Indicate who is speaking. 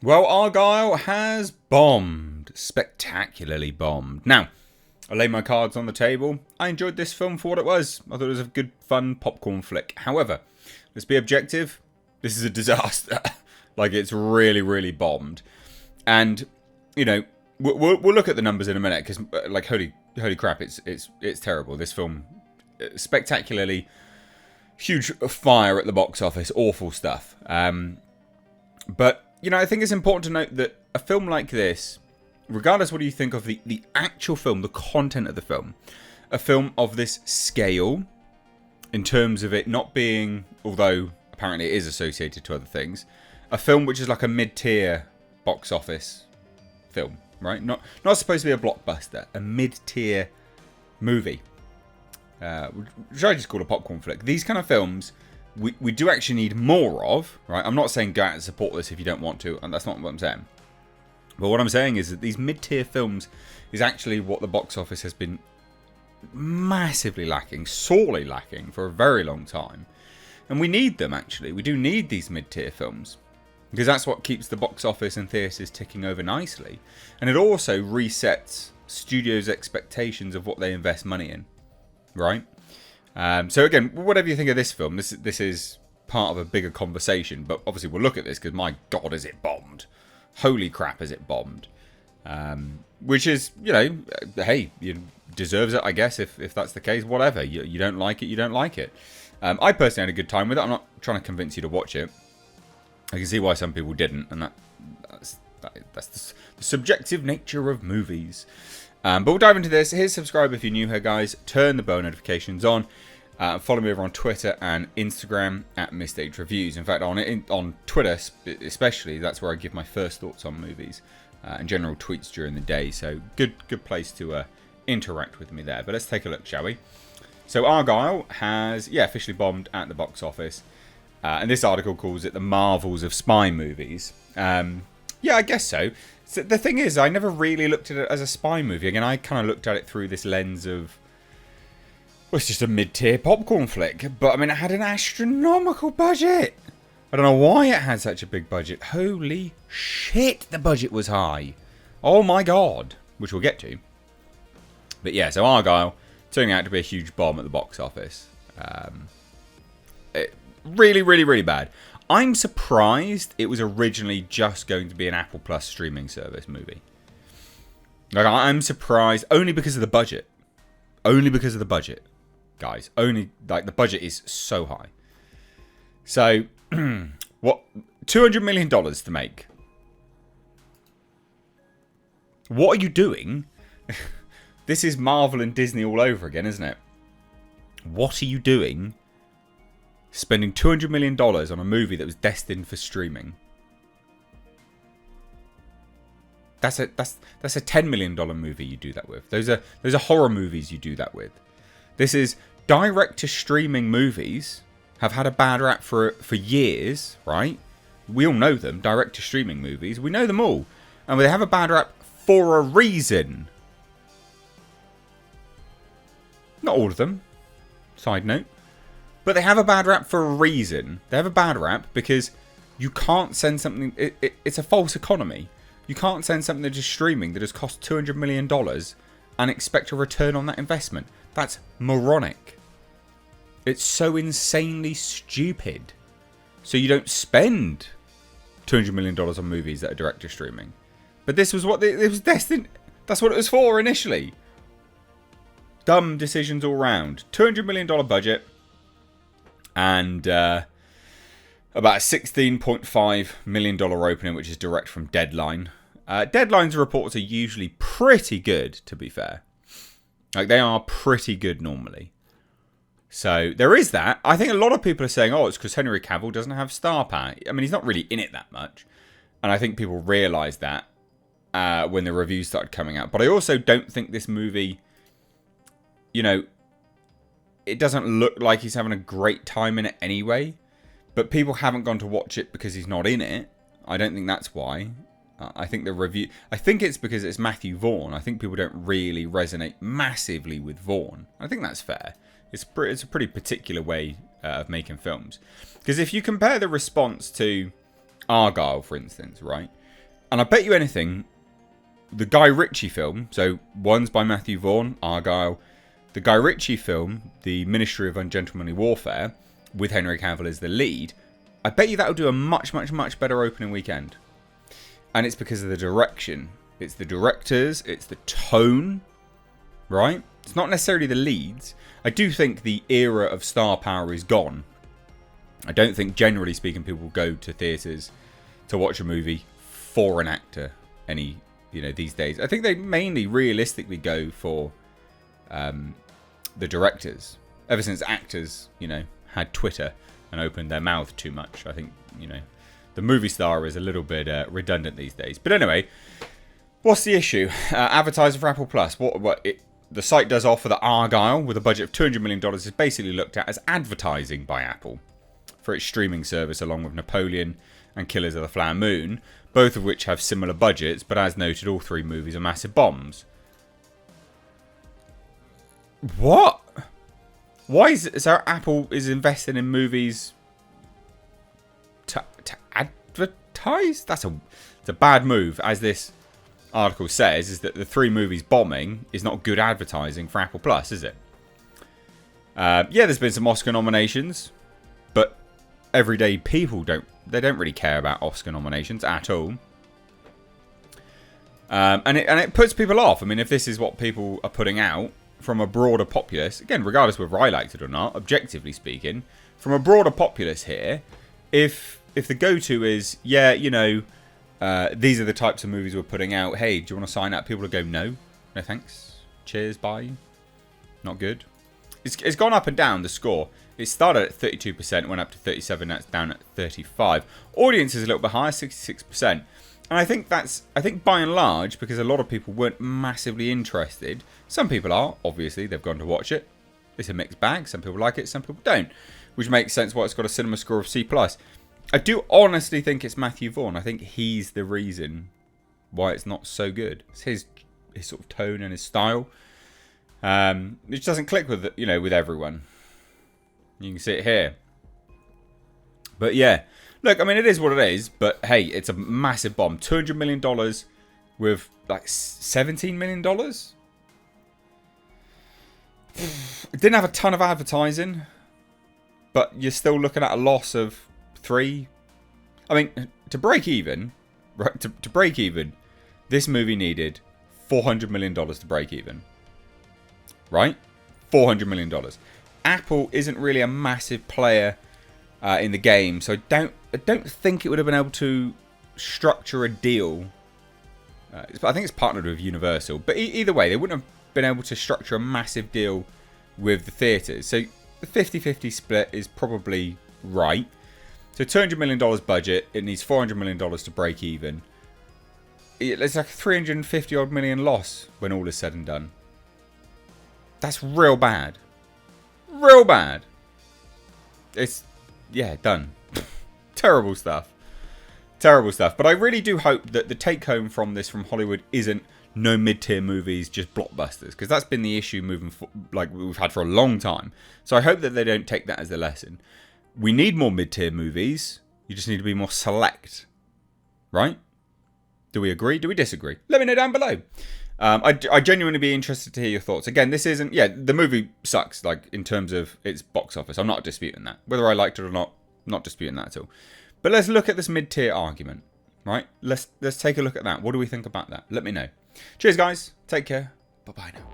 Speaker 1: Well, Argylle has bombed. Spectacularly bombed. Now, I lay my cards on the table. I enjoyed this film for what it was. I thought it was a good, fun popcorn flick. However, let's be objective. This is a disaster. Like, it's really, really bombed. And, you know, we'll look at the numbers in a minute because, like, holy crap, it's terrible. This film, spectacularly huge fire at the box office, awful stuff. But you know, I think it's important to note that a film like this, regardless what you think of the actual film, the content of the film, a film of this scale, in terms of it not being, although apparently it is associated to other things, a film which is like a mid-tier box office film, right? Not supposed to be a blockbuster, a mid-tier movie. Which I just call a popcorn flick. These kind of films, we do actually need more of, right? I'm not saying go out and support this if you don't want to, and that's not what I'm saying. But what I'm saying is that these mid-tier films is actually what the box office has been massively lacking, sorely lacking for a very long time. And we need them, actually. We do need these mid-tier films. Because that's what keeps the box office and theatres ticking over nicely. And it also resets studios' expectations of what they invest money in. Right? So again, whatever you think of this film, this is part of a bigger conversation. But obviously we'll look at this because my God, is it bombed. Holy crap, is it bombed. Which is, you know, hey, you deserves it, I guess, if that's the case. Whatever. You don't like it, you don't like it. I personally had a good time with it. I'm not trying to convince you to watch it. I can see why some people didn't. And that's the subjective nature of movies. But we'll dive into this. Here's subscribe if you're new here, guys. Turn the bell notifications on. Follow me over on Twitter and Instagram at Missed Reviews. In fact, on Twitter especially, that's where I give my first thoughts on movies and general tweets during the day. So good place to interact with me there. But let's take a look, shall we? So Argylle has officially bombed at the box office, and this article calls it the marvels of spy movies. Yeah, I guess so. So the thing is, I never really looked at it as a spy movie. Again, I kind of looked at it through this lens of, well, it's just a mid-tier popcorn flick. But, I mean, it had an astronomical budget. I don't know why it had such a big budget. Holy shit, the budget was high. Oh, my God. Which we'll get to. But, yeah, so Argylle turning out to be a huge bomb at the box office. Really, really, really bad. I'm surprised it was originally just going to be an Apple Plus streaming service movie. Like, I'm surprised only because of the budget. Only because of the budget, guys. Only, like, the budget is so high. So, what? $200 million to make. What are you doing? This is Marvel and Disney all over again, isn't it? What are you doing? Spending $200 million on a movie that was destined for streaming. That's a $10 million movie you do that with. Those are horror movies you do that with. This is direct to streaming movies have had a bad rap for years, right? We all know them, direct to streaming movies. We know them all. And they have a bad rap for a reason. Not all of them. Side note. But they have a bad rap for a reason. They have a bad rap because you can't send something... It's a false economy. You can't send something that is streaming that has cost $200 million and expect a return on that investment. That's moronic. It's so insanely stupid. So you don't spend $200 million on movies that are direct to streaming. But this was what it was destined... That's what it was for initially. Dumb decisions all round. $200 million budget. And about a $16.5 million opening, which is direct from Deadline. Deadline's reports are usually pretty good, to be fair. Like, they are pretty good normally. So, there is that. I think a lot of people are saying, oh, it's because Henry Cavill doesn't have star power. I mean, he's not really in it that much. And I think people realised that when the reviews started coming out. But I also don't think this movie, you know... It doesn't look like he's having a great time in it anyway. But people haven't gone to watch it because he's not in it. I don't think that's why. I think it's because it's Matthew Vaughn. I think people don't really resonate massively with Vaughn. I think that's fair. It's a pretty particular way of making films. Because if you compare the response to Argylle, for instance, right? And I bet you anything, the Guy Ritchie film, so one's by Matthew Vaughn, Argylle, the Guy Ritchie film, The Ministry of Ungentlemanly Warfare, with Henry Cavill as the lead, I bet you that'll do a much, much, much better opening weekend. And it's because of the direction. It's the directors, it's the tone, right? It's not necessarily the leads. I do think the era of star power is gone. I don't think, generally speaking, people go to theatres to watch a movie for an actor these days. I think they mainly realistically go for the directors. Ever since actors, had Twitter and opened their mouth too much, I think, the movie star is a little bit redundant these days. But anyway, what's the issue? Advertising for Apple Plus. The site does offer that Argylle, with a budget of $200 million, is basically looked at as advertising by Apple for its streaming service, along with Napoleon and Killers of the Flower Moon, both of which have similar budgets, but as noted, all three movies are massive bombs. What? Why is it so Apple is investing in movies to advertise? It's a bad move, as this article says, is that the three movies bombing is not good advertising for Apple Plus, is it? Yeah, there's been some Oscar nominations, but everyday people don't really care about Oscar nominations at all. And it puts people off. I mean, if this is what people are putting out from a broader populace, again, regardless of whether I liked it or not, objectively speaking, from a broader populace here, if the go-to is, these are the types of movies we're putting out, hey, do you want to sign up? People will go, no thanks, cheers, bye, not good. It's gone up and down, the score. It started at 32%, went up to 37%, that's down at 35%. Audience is a little bit higher, 66%. And I think by and large, because a lot of people weren't massively interested, some people are, obviously, they've gone to watch it. It's a mixed bag, some people like it, some people don't, which makes sense why it's got a cinema score of C+. I do honestly think it's Matthew Vaughn. I think he's the reason why it's not so good. It's his sort of tone and his style, which doesn't click with with everyone. You can see it here. But yeah, look, I mean, it is what it is. But hey, it's a massive bomb. $200 million with like $17 million. It didn't have a ton of advertising, but you're still looking at a loss of 3. I mean, to break even, right? To break even, this movie needed $400 million to break even. Right? $400 million. Apple isn't really a massive player in the game, so I don't think it would have been able to structure a deal. I think it's partnered with Universal, but either way, they wouldn't have been able to structure a massive deal with the theatres. So the 50-50 split is probably right. So $200 million budget, it needs $400 million to break even. It's like a 350 odd million loss when all is said and done. That's real bad. Real bad. It's, done. Terrible stuff. Terrible stuff. But I really do hope that the take home from this from Hollywood isn't no mid-tier movies, just blockbusters. Because that's been the issue like we've had for a long time. So I hope that they don't take that as the lesson. We need more mid-tier movies. You just need to be more select. Right? Do we agree? Do we disagree? Let me know down below. I genuinely be interested to hear your thoughts. Again, this isn't... Yeah, the movie sucks, like, in terms of its box office. I'm not disputing that. Whether I liked it or not disputing that at all. But let's look at this mid-tier argument, right? Let's take a look at that. What do we think about that? Let me know. Cheers, guys. Take care. Bye-bye now.